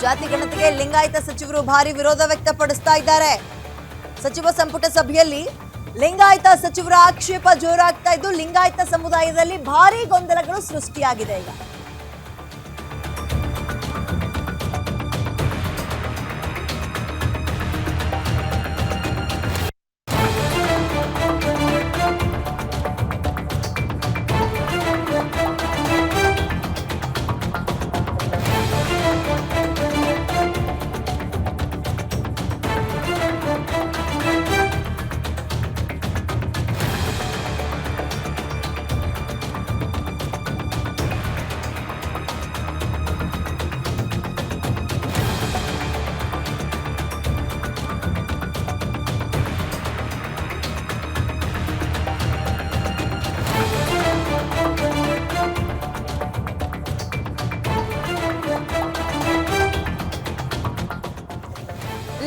ಜಾತಿ ಗಣತಿಗೆ ಲಿಂಗಾಯತ ಸಚಿವರು ಭಾರಿ ವಿರೋಧ ವ್ಯಕ್ತಪಡಿಸ್ತಾ ಇದ್ದಾರೆ. ಸಚಿವ ಸಂಪುಟ ಸಭೆಯಲ್ಲಿ ಲಿಂಗಾಯತ ಸಚಿವರ ಆಕ್ಷೇಪ ಜೋರಾಗ್ತಾ ಇದ್ದು ಲಿಂಗಾಯತ ಸಮುದಾಯದಲ್ಲಿ ಭಾರಿ ಗೊಂದಲಗಳು ಸೃಷ್ಟಿಯಾಗಿದೆ. ಈಗ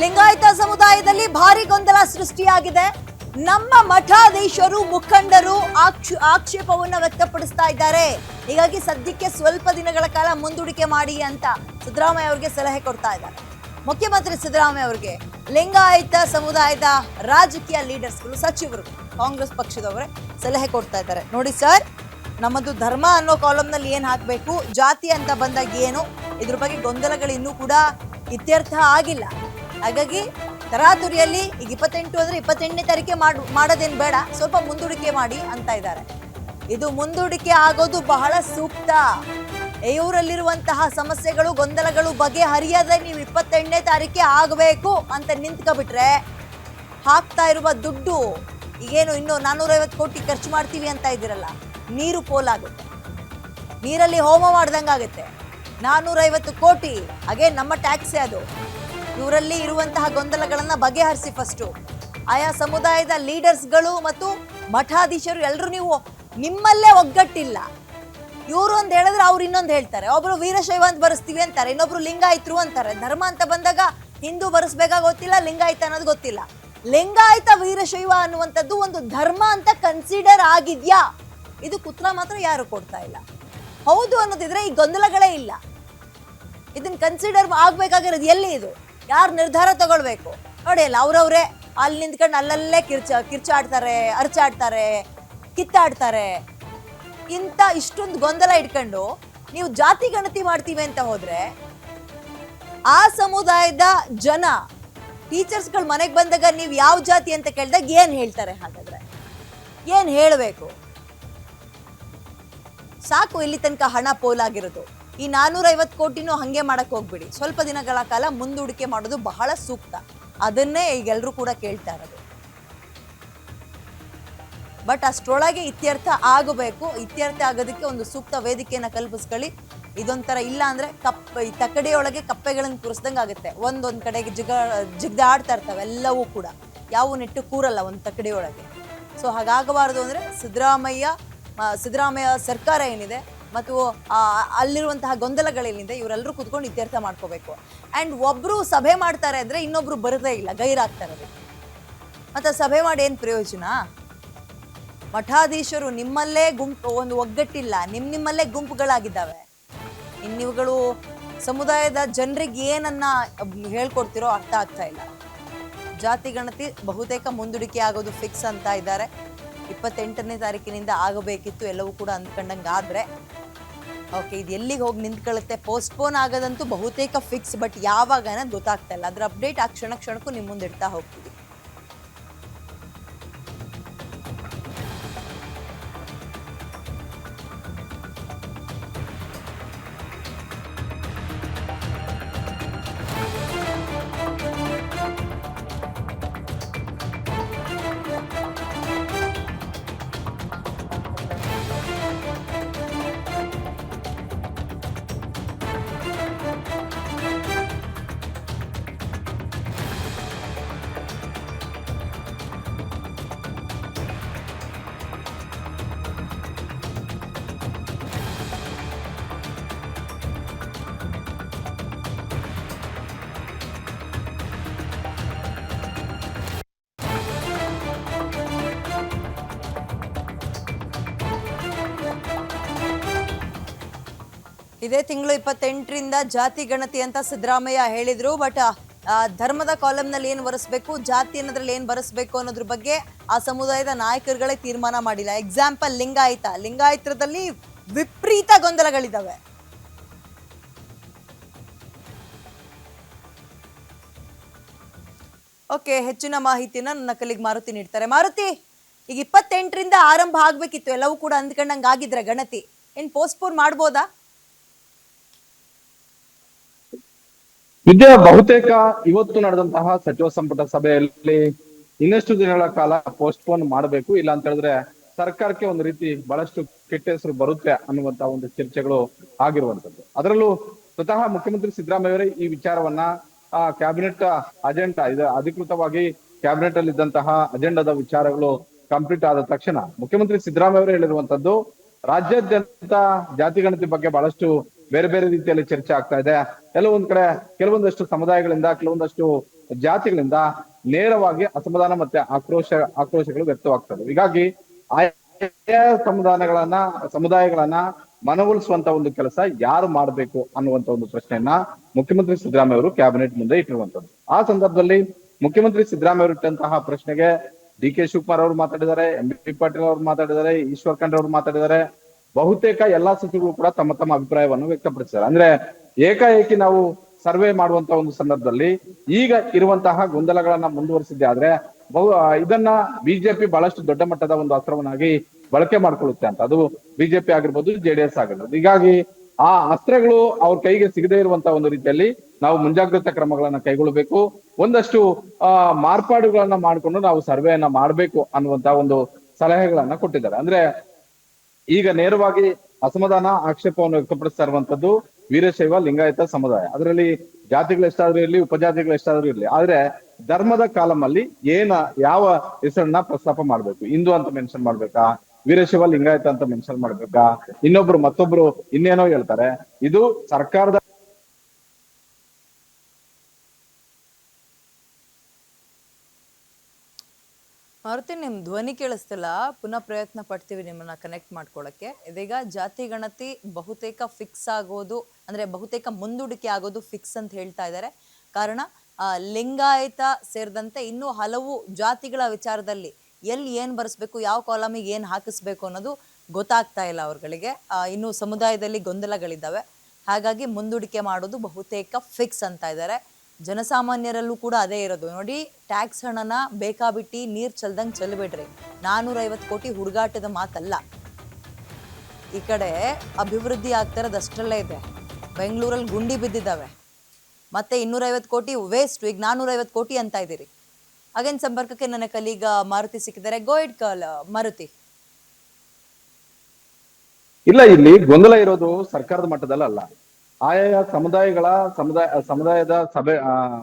ಲಿಂಗಾಯತ ಸಮುದಾಯದಲ್ಲಿ ಭಾರಿ ಗೊಂದಲ ಸೃಷ್ಟಿಯಾಗಿದೆ. ನಮ್ಮ ಮಠಾಧೀಶರು ಮುಖಂಡರು ಆಕ್ಷೇಪವನ್ನ ವ್ಯಕ್ತಪಡಿಸ್ತಾ ಇದ್ದಾರೆ. ಹೀಗಾಗಿ ಸದ್ಯಕ್ಕೆ ಸ್ವಲ್ಪ ದಿನಗಳ ಕಾಲ ಮುಂದೂಡಿಕೆ ಮಾಡಿ ಅಂತ ಸಿದ್ದರಾಮಯ್ಯ ಅವರಿಗೆ ಸಲಹೆ ಕೊಡ್ತಾ ಇದ್ದಾರೆ. ಮುಖ್ಯಮಂತ್ರಿ ಸಿದ್ದರಾಮಯ್ಯ ಅವರಿಗೆ ಲಿಂಗಾಯತ ಸಮುದಾಯದ ರಾಜಕೀಯ ಲೀಡರ್ಸ್ಗಳು, ಸಚಿವರು, ಕಾಂಗ್ರೆಸ್ ಪಕ್ಷದವರೇ ಸಲಹೆ ಕೊಡ್ತಾ ಇದ್ದಾರೆ. ನೋಡಿ ಸರ್, ನಮ್ಮದು ಧರ್ಮ ಅನ್ನೋ ಕಾಲಂನಲ್ಲಿ ಏನ್ ಹಾಕ್ಬೇಕು, ಜಾತಿ ಅಂತ ಬಂದಾಗ ಏನು, ಇದ್ರ ಬಗ್ಗೆ ಗೊಂದಲಗಳು ಇನ್ನೂ ಕೂಡ ಇತ್ಯರ್ಥ ಆಗಿಲ್ಲ. ಹಾಗಾಗಿ ತರಾತುರಿಯಲ್ಲಿ ಈಗ 28 ಅಂದ್ರೆ 28ನೇ ತಾರೀಕೆ ಮಾಡೋದೇನ್ ಬೇಡ, ಸ್ವಲ್ಪ ಮುಂದೂಡಿಕೆ ಮಾಡಿ ಅಂತ ಇದ್ದಾರೆ. ಇದು ಮುಂದೂಡಿಕೆ ಆಗೋದು ಬಹಳ ಸೂಕ್ತ. ಇವರಲ್ಲಿರುವಂತಹ ಸಮಸ್ಯೆಗಳು, ಗೊಂದಲಗಳು ಬಗೆಹರಿಯದೆ ನೀವು 28ನೇ ತಾರೀಕೆ ಆಗಬೇಕು ಅಂತ ನಿಂತ್ಕೊಬಿಟ್ರೆ ಹಾಕ್ತಾ ಇರುವ ದುಡ್ಡು ಈಗೇನು ಇನ್ನು 450 ಕೋಟಿ ಖರ್ಚು ಮಾಡ್ತೀವಿ ಅಂತ ಇದ್ದೀರಲ್ಲ, ನೀರು ಪೋಲಾಗುತ್ತೆ, ನೀರಲ್ಲಿ ಹೋಮ ಮಾಡ್ದಂಗಾಗುತ್ತೆ. 450 ಕೋಟಿ ಹಾಗೆ ನಮ್ಮ ಟ್ಯಾಕ್ಸೇ ಅದು. ಇವರಲ್ಲಿ ಇರುವಂತಹ ಗೊಂದಲಗಳನ್ನ ಬಗೆಹರಿಸಿ. ಫಸ್ಟು ಆಯಾ ಸಮುದಾಯದ ಲೀಡರ್ಸ್ಗಳು ಮತ್ತು ಮಠಾಧೀಶರು ಎಲ್ಲರೂ ನೀವು ನಿಮ್ಮಲ್ಲೇ ಒಗ್ಗಟ್ಟಿಲ್ಲ. ಇವರು ಒಂದು ಹೇಳಿದ್ರೆ ಅವ್ರು ಇನ್ನೊಂದು ಹೇಳ್ತಾರೆ. ಒಬ್ರು ವೀರಶೈವ ಅಂತ ಬರೆಸ್ತೀವಿ ಅಂತಾರೆ, ಇನ್ನೊಬ್ರು ಲಿಂಗಾಯತರು ಅಂತಾರೆ. ಧರ್ಮ ಅಂತ ಬಂದಾಗ ಹಿಂದೂ ಬರೆಸ್ಬೇಕಾಗ ಗೊತ್ತಿಲ್ಲ, ಲಿಂಗಾಯತ ಅನ್ನೋದು ಗೊತ್ತಿಲ್ಲ. ಲಿಂಗಾಯತ ವೀರಶೈವ ಅನ್ನುವಂಥದ್ದು ಒಂದು ಧರ್ಮ ಅಂತ ಕನ್ಸಿಡರ್ ಆಗಿದ್ಯಾ? ಇದು ಉತ್ತರ ಮಾತ್ರ ಯಾರು ಕೊಡ್ತಾ ಇಲ್ಲ. ಹೌದು ಅನ್ನೋದಿದ್ರೆ ಈ ಗೊಂದಲಗಳೇ ಇಲ್ಲ. ಇದನ್ನ ಕನ್ಸಿಡರ್ ಆಗ್ಬೇಕಾಗಿರೋದು ಎಲ್ಲಿ? ಇದು ಯಾರು ನಿರ್ಧಾರ ತಗೊಳ್ಬೇಕು? ನೋಡಿ ಅಲ್ಲ, ಅವ್ರವ್ರೆ ಅಲ್ಲಿ ನಿಂತ್ಕೊಂಡು ಅಲ್ಲಲ್ಲೇ ಕಿರ್ಚಾಡ್ತಾರೆ, ಅರ್ಚಾಡ್ತಾರೆ, ಕಿತ್ತಾಡ್ತಾರೆ. ಇಂಥ ಇಷ್ಟೊಂದು ಗೊಂದಲ ಇಟ್ಕೊಂಡು ನೀವು ಜಾತಿ ಗಣತಿ ಮಾಡ್ತೀವಿ ಅಂತ ಹೋದ್ರೆ ಆ ಸಮುದಾಯದ ಜನ ಟೀಚರ್ಸ್ಗಳು ಮನೆಗೆ ಬಂದಾಗ ನೀವು ಯಾವ ಜಾತಿ ಅಂತ ಕೇಳಿದಾಗ ಏನ್ ಹೇಳ್ತಾರೆ? ಹಾಗಾದ್ರೆ ಏನ್ ಹೇಳಬೇಕು? ಸಾಕು ಇಲ್ಲಿ ತನಕ ಹಣ ಪೋಲಾಗಿರೋದು. ಈ 450 ಕೋಟಿನೂ ಹಂಗೆ ಮಾಡಕ್ ಹೋಗ್ಬಿಡಿ. ಸ್ವಲ್ಪ ದಿನಗಳ ಕಾಲ ಮುಂದೂಡಿಕೆ ಮಾಡೋದು ಬಹಳ ಸೂಕ್ತ. ಅದನ್ನೇ ಈಗೆಲ್ಲರೂ ಕೂಡ ಕೇಳ್ತಾ ಇರೋದು. ಬಟ್ ಅಷ್ಟರೊಳಗೆ ಇತ್ಯರ್ಥ ಆಗಬೇಕು. ಇತ್ಯರ್ಥ ಆಗೋದಕ್ಕೆ ಒಂದು ಸೂಕ್ತ ವೇದಿಕೆಯನ್ನ ಕಲ್ಪಿಸ್ಕೊಳ್ಳಿ. ಇದೊಂಥರ ಇಲ್ಲ ಅಂದ್ರೆ ಈ ತಕ್ಕಡಿಯೊಳಗೆ ಕಪ್ಪೆಗಳನ್ನು ಕೂರಿಸ್ದಂಗೆ ಆಗುತ್ತೆ. ಒಂದೊಂದ್ ಕಡೆಗೆ ಜಿಗ್ದಾಡ್ತಾ ಇರ್ತವೆ ಎಲ್ಲವೂ ಕೂಡ. ಯಾವ ನೆಟ್ಟು ಕೂರಲ್ಲ ಒಂದು ತಕ್ಕಡಿಯೊಳಗೆ. ಸೊ ಹಾಗಾಗಬಾರದು ಅಂದ್ರೆ ಸಿದ್ದರಾಮಯ್ಯ ಸರ್ಕಾರ ಏನಿದೆ ಮತ್ತು ಅಲ್ಲಿರುವಂತಹ ಗೊಂದಲಗಳೇನಿದೆ ಇವರೆಲ್ಲರೂ ಕೂತ್ಕೊಂಡು ಇತ್ಯರ್ಥ ಮಾಡ್ಕೋಬೇಕು. ಅಂಡ್ ಒಬ್ರು ಸಭೆ ಮಾಡ್ತಾರೆ ಅಂದ್ರೆ ಇನ್ನೊಬ್ರು ಬರದೇ ಇಲ್ಲ, ಗೈರಾಗ್ತಾರೆ. ಮತ್ತೆ ಸಭೆ ಮಾಡಿ ಏನ್ ಪ್ರಯೋಜನ? ಮಠಾಧೀಶರು ನಿಮ್ಮಲ್ಲೇ ಒಂದು ಒಗ್ಗಟ್ಟಿಲ್ಲ, ನಿಮ್ಮಲ್ಲೇ ಗುಂಪುಗಳಾಗಿದ್ದಾವೆ. ಇನ್ನಿವುಗಳು ಸಮುದಾಯದ ಜನರಿಗೆ ಏನನ್ನ ಹೇಳ್ಕೊಡ್ತಿರೋ ಅರ್ಥ ಆಗ್ತಾ ಇಲ್ಲ. ಜಾತಿ ಗಣತಿ ಬಹುತೇಕ ಮುಂದೂಡಿಕೆ ಆಗೋದು ಫಿಕ್ಸ್ ಅಂತ ಇದ್ದಾರೆ. 28ನೇ ತಾರೀಕಿನಿಂದ ಆಗಬೇಕಿತ್ತು, ಎಲ್ಲವೂ ಕೂಡ ಅಂದ್ಕೊಂಡಂಗಾದ್ರೆ ಓಕೆ. ಇದು ಎಲ್ಲಿಗೆ ಹೋಗಿ ನಿಂತ್ಕೊಳ್ಳುತ್ತೆ? ಪೋಸ್ಟ್ಪೋನ್ ಆಗೋದಂತೂ ಬಹುತೇಕ ಫಿಕ್ಸ್. ಬಟ್ ಯಾವಾಗ ಅನ್ನೋದು ಗೊತ್ತಾಗ್ತಾ ಇಲ್ಲ. ಅದ್ರ ಅಪ್ಡೇಟ್ ಆ ಕ್ಷಣಕ್ಕೂ ನಿಮ್ಮ ಮುಂದೆ ಇಡ್ತಾ ಹೋಗ್ತೀವಿ. ಇದೇ ತಿಂಗಳು 28ರಿಂದ ಜಾತಿ ಗಣತಿ ಅಂತ ಸಿದ್ದರಾಮಯ್ಯ ಹೇಳಿದ್ರು. ಬಟ್ ಧರ್ಮದ ಕಾಲಂನಲ್ಲಿ ಏನ್ ಬರೆಸ್ಬೇಕು, ಜಾತಿ ಅನ್ನೋದ್ರಲ್ಲಿ ಏನ್ ಬರೆಸ್ಬೇಕು ಅನ್ನೋದ್ರ ಬಗ್ಗೆ ಆ ಸಮುದಾಯದ ನಾಯಕರುಗಳೇ ತೀರ್ಮಾನ ಮಾಡಿಲ್ಲ. ಎಕ್ಸಾಂಪಲ್ ಲಿಂಗಾಯತರಲ್ಲಿ ವಿಪರೀತ ಗೊಂದಲಗಳಿದಾವೆ. ಓಕೆ, ಹೆಚ್ಚಿನ ಮಾಹಿತಿನ ನನ್ನ ಕಲಿಗ್ ಮಾರುತಿ ನೀಡ್ತಾರೆ. ಮಾರುತಿ, ಈಗ 28ರಿಂದ ಆರಂಭ ಆಗ್ಬೇಕಿತ್ತು, ಎಲ್ಲವೂ ಕೂಡ ಅಂದ್ಕೊಂಡಂಗೆ ಆಗಿದ್ರೆ ಗಣತಿ ಏನ್ ಪೋಸ್ಟ್ಪೋನ್ ಮಾಡ್ಬೋದಾ? ವಿದ್ಯಾ, ಬಹುತೇಕ ಇವತ್ತು ನಡೆದಂತಹ ಸಚಿವ ಸಂಪುಟ ಸಭೆಯಲ್ಲಿ ಇನ್ನಷ್ಟು ದಿನಗಳ ಕಾಲ ಪೋಸ್ಟ್ಪೋನ್ ಮಾಡಬೇಕು, ಇಲ್ಲ ಅಂತ ಹೇಳಿದ್ರೆ ಸರ್ಕಾರಕ್ಕೆ ಒಂದು ರೀತಿ ಬಹಳಷ್ಟು ಕೆಟ್ಟ ಹೆಸರು ಬರುತ್ತೆ ಅನ್ನುವಂತಹ ಒಂದು ಚರ್ಚೆಗಳು ಆಗಿರುವಂತದ್ದು. ಅದರಲ್ಲೂ ಸ್ವತಃ ಮುಖ್ಯಮಂತ್ರಿ ಸಿದ್ದರಾಮಯ್ಯ ಈ ವಿಚಾರವನ್ನ ಕ್ಯಾಬಿನೆಟ್ ಅಜೆಂಡಾ ಇದು ಅಧಿಕೃತವಾಗಿ ಕ್ಯಾಬಿನೆಟ್ ಅಲ್ಲಿ ಇದ್ದಂತಹ ಅಜೆಂಡಾದ ವಿಚಾರಗಳು ಕಂಪ್ಲೀಟ್ ಆದ ತಕ್ಷಣ ಮುಖ್ಯಮಂತ್ರಿ ಸಿದ್ದರಾಮಯ್ಯ ಹೇಳಿರುವಂತದ್ದು, ರಾಜ್ಯಾದ್ಯಂತ ಜಾತಿ ಗಣತಿ ಬಗ್ಗೆ ಬಹಳಷ್ಟು ಬೇರೆ ಬೇರೆ ರೀತಿಯಲ್ಲಿ ಚರ್ಚೆ ಆಗ್ತಾ ಇದೆ. ಕೆಲವೊಂದ್ ಕಡೆ ಕೆಲವೊಂದಷ್ಟು ಸಮುದಾಯಗಳಿಂದ ಕೆಲವೊಂದಷ್ಟು ಜಾತಿಗಳಿಂದ ನೇರವಾಗಿ ಅಸಮಾಧಾನ ಮತ್ತೆ ಆಕ್ರೋಶಗಳು ವ್ಯಕ್ತವಾಗ್ತದೆ. ಹೀಗಾಗಿ ಆಯಾ ಸಮುದಾಯಗಳನ್ನ ಮನವೊಲಿಸುವಂತ ಒಂದು ಕೆಲಸ ಯಾರು ಮಾಡಬೇಕು ಅನ್ನುವಂತ ಒಂದು ಪ್ರಶ್ನೆಯನ್ನ ಮುಖ್ಯಮಂತ್ರಿ ಸಿದ್ದರಾಮಯ್ಯ ಅವರು ಕ್ಯಾಬಿನೆಟ್ ಮುಂದೆ ಇಟ್ಟಿರುವಂತದ್ದು. ಆ ಸಂದರ್ಭದಲ್ಲಿ ಮುಖ್ಯಮಂತ್ರಿ ಸಿದ್ದರಾಮಯ್ಯ ಅವರು ಇಟ್ಟಂತಹ ಪ್ರಶ್ನೆಗೆ ಡಿ.ಕೆ. ಶಿವಕುಮಾರ್ ಅವರು ಮಾತಾಡಿದ್ದಾರೆ, ಎಂ.ಬಿ. ಪಾಟೀಲ್ ಅವರು ಮಾತಾಡಿದ್ದಾರೆ, ಈಶ್ವರ್ ಖಂಡ್ರೆ ಅವರು ಮಾತಾಡಿದ್ದಾರೆ. ಬಹುತೇಕ ಎಲ್ಲಾ ಸಚಿವರು ಕೂಡ ತಮ್ಮ ತಮ್ಮ ಅಭಿಪ್ರಾಯವನ್ನು ವ್ಯಕ್ತಪಡಿಸಿದ್ದಾರೆ. ಅಂದ್ರೆ ಏಕಾಏಕಿ ನಾವು ಸರ್ವೆ ಮಾಡುವಂತ ಒಂದು ಸಂದರ್ಭದಲ್ಲಿ ಈಗ ಇರುವಂತಹ ಗೊಂದಲಗಳನ್ನ ಮುಂದುವರಿಸಿದ್ದೆ ಆದ್ರೆ ಇದನ್ನ ಬಿಜೆಪಿ ಬಹಳಷ್ಟು ದೊಡ್ಡ ಮಟ್ಟದ ಒಂದು ಅಸ್ತ್ರವನ್ನಾಗಿ ಬಳಕೆ ಮಾಡ್ಕೊಳ್ಳುತ್ತೆ ಅಂತ. ಅದು ಬಿಜೆಪಿ ಆಗಿರ್ಬೋದು, ಜೆಡಿಎಸ್ ಆಗಿರ್ಬೋದು. ಹೀಗಾಗಿ ಆ ಅಸ್ತ್ರಗಳು ಅವ್ರ ಕೈಗೆ ಸಿಗದೇ ಇರುವಂತಹ ಒಂದು ರೀತಿಯಲ್ಲಿ ನಾವು ಮುಂಜಾಗ್ರತಾ ಕ್ರಮಗಳನ್ನ ಕೈಗೊಳ್ಳಬೇಕು, ಒಂದಷ್ಟು ಮಾರ್ಪಾಡುಗಳನ್ನ ಮಾಡಿಕೊಂಡು ನಾವು ಸರ್ವೆಯನ್ನ ಮಾಡ್ಬೇಕು ಅನ್ನುವಂತ ಒಂದು ಸಲಹೆಗಳನ್ನ ಕೊಟ್ಟಿದ್ದಾರೆ. ಅಂದ್ರೆ ಈಗ ನೇರವಾಗಿ ಅಸಮಾಧಾನ ಆಕ್ಷೇಪವನ್ನು ವ್ಯಕ್ತಪಡಿಸ್ತಾ ಇರುವಂತದ್ದು ವೀರಶೈವ ಲಿಂಗಾಯತ ಸಮುದಾಯ. ಅದರಲ್ಲಿ ಜಾತಿಗಳು ಎಷ್ಟಾದ್ರೂ ಇರ್ಲಿ, ಉಪಜಾತಿಗಳು ಎಷ್ಟಾದ್ರೂ ಇರ್ಲಿ, ಆದ್ರೆ ಧರ್ಮದ ಕಾಲಮಲ್ಲಿ ಯಾವ ಹೆಸರನ್ನ ಪ್ರಸ್ತಾಪ ಮಾಡ್ಬೇಕು, ಹಿಂದೂ ಅಂತ ಮೆನ್ಷನ್ ಮಾಡ್ಬೇಕಾ, ವೀರಶೈವ ಲಿಂಗಾಯತ ಅಂತ ಮೆನ್ಷನ್ ಮಾಡ್ಬೇಕಾ, ಮತ್ತೊಬ್ರು ಇನ್ನೇನೋ ಹೇಳ್ತಾರೆ. ಇದು ಸರ್ಕಾರದ ಮಾರುತಿ, ನಿಮ್ ಧ್ವನಿ ಕೇಳಿಸ್ತಿಲ್ಲ, ಪುನಃ ಪ್ರಯತ್ನ ಪಡ್ತೀವಿ ನಿಮ್ಮನ್ನ ಕನೆಕ್ಟ್ ಮಾಡ್ಕೊಳಕ್ಕೆ. ಇದೀಗ ಜಾತಿ ಗಣತಿ ಬಹುತೇಕ ಫಿಕ್ಸ್ ಆಗೋದು, ಅಂದ್ರೆ ಬಹುತೇಕ ಮುಂದೂಡಿಕೆ ಆಗೋದು ಫಿಕ್ಸ್ ಅಂತ ಹೇಳ್ತಾ ಇದ್ದಾರೆ. ಕಾರಣ ಲಿಂಗಾಯತ ಸೇರಿದಂತೆ ಇನ್ನೂ ಹಲವು ಜಾತಿಗಳ ವಿಚಾರದಲ್ಲಿ ಎಲ್ಲಿ ಏನ್ ಬರ್ಸ್ಬೇಕು, ಯಾವ ಕಾಲಮಿಗೆ ಏನ್ ಹಾಕಿಸ್ಬೇಕು ಅನ್ನೋದು ಗೊತ್ತಾಗ್ತಾ ಇಲ್ಲ ಅವ್ರಗಳಿಗೆ. ಇನ್ನು ಸಮುದಾಯದಲ್ಲಿ ಗೊಂದಲಗಳಿದ್ದಾವೆ, ಹಾಗಾಗಿ ಮುಂದೂಡಿಕೆ ಮಾಡೋದು ಬಹುತೇಕ ಫಿಕ್ಸ್ ಅಂತ ಇದ್ದಾರೆ. ಜನಸಾಮಾನ್ಯರಲ್ಲೂ ಕೂಡ ಅದೇ ಇರೋದು. ನೋಡಿ, ಟ್ಯಾಕ್ಸ್ ಹಣನ ಬೇಕಾಬಿಟ್ಟಿ ನೀರ್ ಚಲ್ದಂಗೆ ಚೆಲ್ಬಿಡ್ರಿ. 450 ಕೋಟಿ ಹುಡುಗಾಟದ ಮಾತಲ್ಲ. ಈ ಕಡೆ ಅಭಿವೃದ್ಧಿ ಆಗ್ತಾ ಇರೋದು ಅಷ್ಟರಲ್ಲೇ ಇದೆ. ಬೆಂಗಳೂರಲ್ಲಿ ಗುಂಡಿ ಬಿದ್ದಿದ್ದಾವೆ, ಮತ್ತೆ 250 ಕೋಟಿ ವೇಸ್ಟ್. ಈಗ 450 ಕೋಟಿ ಅಂತ ಇದ್ದೀರಿ. ಅಗೇನ್ ಸಂಪರ್ಕಕ್ಕೆ ನನ್ನ ಕಲೀಗ ಮಾರುತಿ ಸಿಕ್ಕಿದ್ದಾರೆ. ಗೋಯಿಡ್ ಕಾಲ್ ಮಾರುತಿ. ಇಲ್ಲ, ಇಲ್ಲಿ ಗೊಂದಲ ಇರೋದು ಸರ್ಕಾರದ ಮಟ್ಟದಲ್ಲ, ಆಯಾ ಸಮುದಾಯದ ಸಭೆ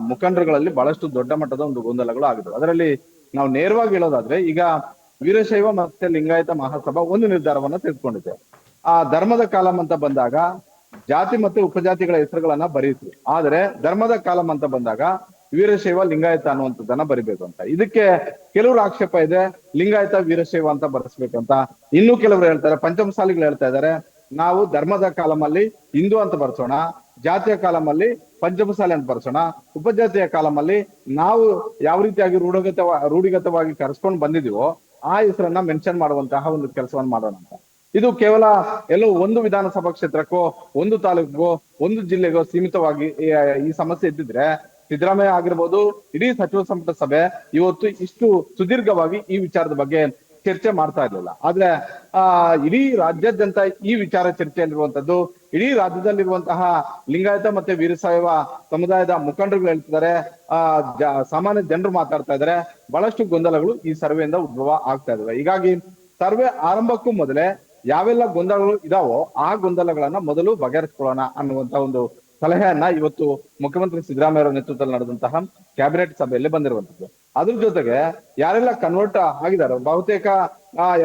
ಮುಖಂಡರುಗಳಲ್ಲಿ ಬಹಳಷ್ಟು ದೊಡ್ಡ ಮಟ್ಟದ ಒಂದು ಗೊಂದಲಗಳು ಆಗಿವೆ. ಅದರಲ್ಲಿ ನಾವು ನೇರವಾಗಿ ಹೇಳೋದಾದ್ರೆ, ಈಗ ವೀರಶೈವ ಮತ್ತೆ ಲಿಂಗಾಯತ ಮಹಾಸಭಾ ಒಂದು ನಿರ್ಧಾರವನ್ನ ತೆಗೆದುಕೊಂಡಿದೆ. ಆ ಧರ್ಮದ ಕಾಲಂ ಅಂತ ಬಂದಾಗ ಜಾತಿ ಮತ್ತೆ ಉಪಜಾತಿಗಳ ಹೆಸರುಗಳನ್ನ ಬರೀತು, ಆದ್ರೆ ಧರ್ಮದ ಕಾಲಂ ಅಂತ ಬಂದಾಗ ವೀರಶೈವ ಲಿಂಗಾಯತ ಅನ್ನುವಂಥದ್ದನ್ನ ಬರಿಬೇಕು ಅಂತ. ಇದಕ್ಕೆ ಕೆಲವರು ಆಕ್ಷೇಪ ಇದೆ, ಲಿಂಗಾಯತ ವೀರಶೈವ ಅಂತ ಬರೆಸ್ಬೇಕು ಅಂತ. ಇನ್ನು ಕೆಲವರು ಹೇಳ್ತಾರೆ, ಪಂಚಮಸಾಲಿಗಳು ಹೇಳ್ತಾ ಇದ್ದಾರೆ, ನಾವು ಧರ್ಮದ ಕಾಲಮಲ್ಲಿ ಹಿಂದೂ ಅಂತ ಬರ್ಸೋಣ, ಜಾತಿಯ ಕಾಲಮಲ್ಲಿ ಪಂಚಮಸಾಲಿ ಅಂತ ಬರ್ಸೋಣ, ಉಪಜಾತಿಯ ಕಾಲಮಲ್ಲಿ ನಾವು ಯಾವ ರೀತಿಯಾಗಿ ರೂಢಿಗತವಾಗಿ ಕರೆಸ್ಕೊಂಡು ಬಂದಿದೀವೋ ಆ ಹೆಸರನ್ನ ಮೆನ್ಷನ್ ಮಾಡುವಂತಹ ಒಂದು ಕೆಲಸವನ್ನ ಮಾಡೋಣ ಅಂತ. ಇದು ಕೇವಲ ಎಲ್ಲೋ ಒಂದು ವಿಧಾನಸಭಾ ಕ್ಷೇತ್ರಕ್ಕೋ, ಒಂದು ತಾಲೂಕಿಗೋ, ಒಂದು ಜಿಲ್ಲೆಗೋ ಸೀಮಿತವಾಗಿ ಈ ಸಮಸ್ಯೆ ಇದ್ದಿದ್ರೆ ಸಿದ್ದರಾಮಯ್ಯ ಆಗಿರ್ಬೋದು, ಇಡೀ ಸಚಿವ ಸಂಪುಟ ಸಭೆ ಇವತ್ತು ಇಷ್ಟು ಸುದೀರ್ಘವಾಗಿ ಈ ವಿಚಾರದ ಬಗ್ಗೆ ಚರ್ಚೆ ಮಾಡ್ತಾ ಇರ್ಲಿಲ್ಲ. ಆದ್ರೆ ಇಡೀ ರಾಜ್ಯಾದ್ಯಂತ ಈ ವಿಚಾರ ಚರ್ಚೆಯಲ್ಲಿರುವಂತದ್ದು, ಇಡೀ ರಾಜ್ಯದಲ್ಲಿರುವಂತಹ ಲಿಂಗಾಯತ ಮತ್ತೆ ವೀರಶೈವ ಸಮುದಾಯದ ಮುಖಂಡರುಗಳು ಹೇಳ್ತಿದ್ದಾರೆ, ಸಾಮಾನ್ಯ ಜನರು ಮಾತಾಡ್ತಾ ಇದ್ದಾರೆ. ಬಹಳಷ್ಟು ಗೊಂದಲಗಳು ಈ ಸರ್ವೆಯಿಂದ ಉದ್ಭವ ಆಗ್ತಾ ಇದಾವೆ. ಹೀಗಾಗಿ ಸರ್ವೆ ಆರಂಭಕ್ಕೂ ಮೊದಲೇ ಯಾವೆಲ್ಲ ಗೊಂದಲಗಳು ಇದಾವೋ ಆ ಗೊಂದಲಗಳನ್ನ ಮೊದಲು ಬಗೆಹರಿಸ್ಕೊಳ್ಳೋಣ ಅನ್ನುವಂತ ಒಂದು ಸಲಹೆಯನ್ನ ಇವತ್ತು ಮುಖ್ಯಮಂತ್ರಿ ಸಿದ್ದರಾಮಯ್ಯ ಅವರ ನೇತೃತ್ವದಲ್ಲಿ ನಡೆದಂತಹ ಕ್ಯಾಬಿನೆಟ್ ಸಭೆಯಲ್ಲಿ ಬಂದಿರುವಂತದ್ದು. ಅದ್ರ ಜೊತೆಗೆ ಯಾರೆಲ್ಲ ಕನ್ವರ್ಟ್ ಆಗಿದ್ದಾರೆ, ಬಹುತೇಕ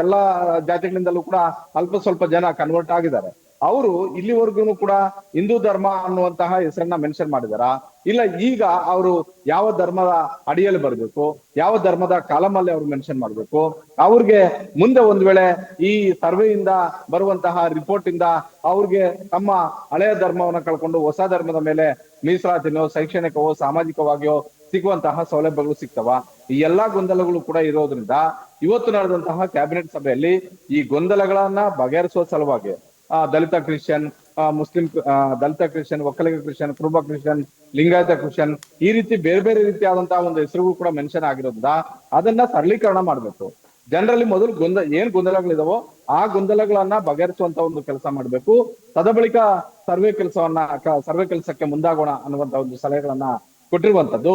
ಎಲ್ಲಾ ಜಾತಿಗಳಿಂದಲೂ ಕೂಡ ಅಲ್ಪ ಸ್ವಲ್ಪ ಜನ ಕನ್ವರ್ಟ್ ಆಗಿದ್ದಾರೆ. ಅವರು ಇಲ್ಲಿವರೆಗೂ ಕೂಡ ಹಿಂದೂ ಧರ್ಮ ಅನ್ನುವಂತಹ ಹೆಸರನ್ನ ಮೆನ್ಷನ್ ಮಾಡಿದಾರ, ಇಲ್ಲ ಈಗ ಅವರು ಯಾವ ಧರ್ಮದ ಅಡಿಯಲ್ಲಿ ಬರ್ಬೇಕು, ಯಾವ ಧರ್ಮದ ಕಾಲಮಲ್ಲಿ ಅವ್ರು ಮೆನ್ಷನ್ ಮಾಡ್ಬೇಕು, ಅವ್ರಿಗೆ ಮುಂದೆ ಒಂದ್ ವೇಳೆ ಈ ಸರ್ವೆಯಿಂದ ಬರುವಂತಹ ರಿಪೋರ್ಟ್ ಇಂದ ಅವ್ರಿಗೆ ತಮ್ಮ ಹಳೆಯ ಧರ್ಮವನ್ನ ಕಳ್ಕೊಂಡು ಹೊಸ ಧರ್ಮದ ಮೇಲೆ ಮೀಸಲಾತಿನೋ ಶೈಕ್ಷಣಿಕವೋ ಸಾಮಾಜಿಕವಾಗಿಯೋ ಸಿಗುವಂತಹ ಸೌಲಭ್ಯಗಳು ಸಿಗ್ತವ? ಈ ಎಲ್ಲಾ ಗೊಂದಲಗಳು ಕೂಡ ಇರೋದ್ರಿಂದ ಇವತ್ತು ನಡೆದಂತಹ ಕ್ಯಾಬಿನೆಟ್ ಸಭೆಯಲ್ಲಿ ಈ ಗೊಂದಲಗಳನ್ನ ಬಗೆಹರಿಸುವ ಸಲುವಾಗಿ ದಲಿತ ಕ್ರಿಶ್ಚಿಯನ್, ಮುಸ್ಲಿಂ, ದಲಿತ ಕ್ರಿಶ್ಚಿಯನ್, ಒಕ್ಕಲಿಗ ಕ್ರಿಶ್ಚಿಯನ್, ಕುರುಬ ಕ್ರಿಶ್ಚಿಯನ್, ಲಿಂಗಾಯತ ಕ್ರಿಶ್ಚಿಯನ್, ಈ ರೀತಿ ಬೇರೆ ಬೇರೆ ರೀತಿಯಾದಂತಹ ಒಂದು ಹೆಸರುಗಳು ಕೂಡ ಮೆನ್ಷನ್ ಆಗಿರೋದ್ರಿಂದ ಅದನ್ನ ಸರಳೀಕರಣ ಮಾಡ್ಬೇಕು. ಜನರಲ್ಲಿ ಮೊದಲು ಏನ್ ಗೊಂದಲಗಳಿದಾವೋ ಆ ಗೊಂದಲಗಳನ್ನ ಬಗೆಹರಿಸುವಂತ ಒಂದು ಕೆಲಸ ಮಾಡ್ಬೇಕು. ತದಬಳಿಕ ಸರ್ವೆ ಕೆಲಸಕ್ಕೆ ಮುಂದಾಗೋಣ ಅನ್ನುವಂತ ಒಂದು ಸಲಹೆಗಳನ್ನ ಕೊಟ್ಟಿರುವಂತದ್ದು.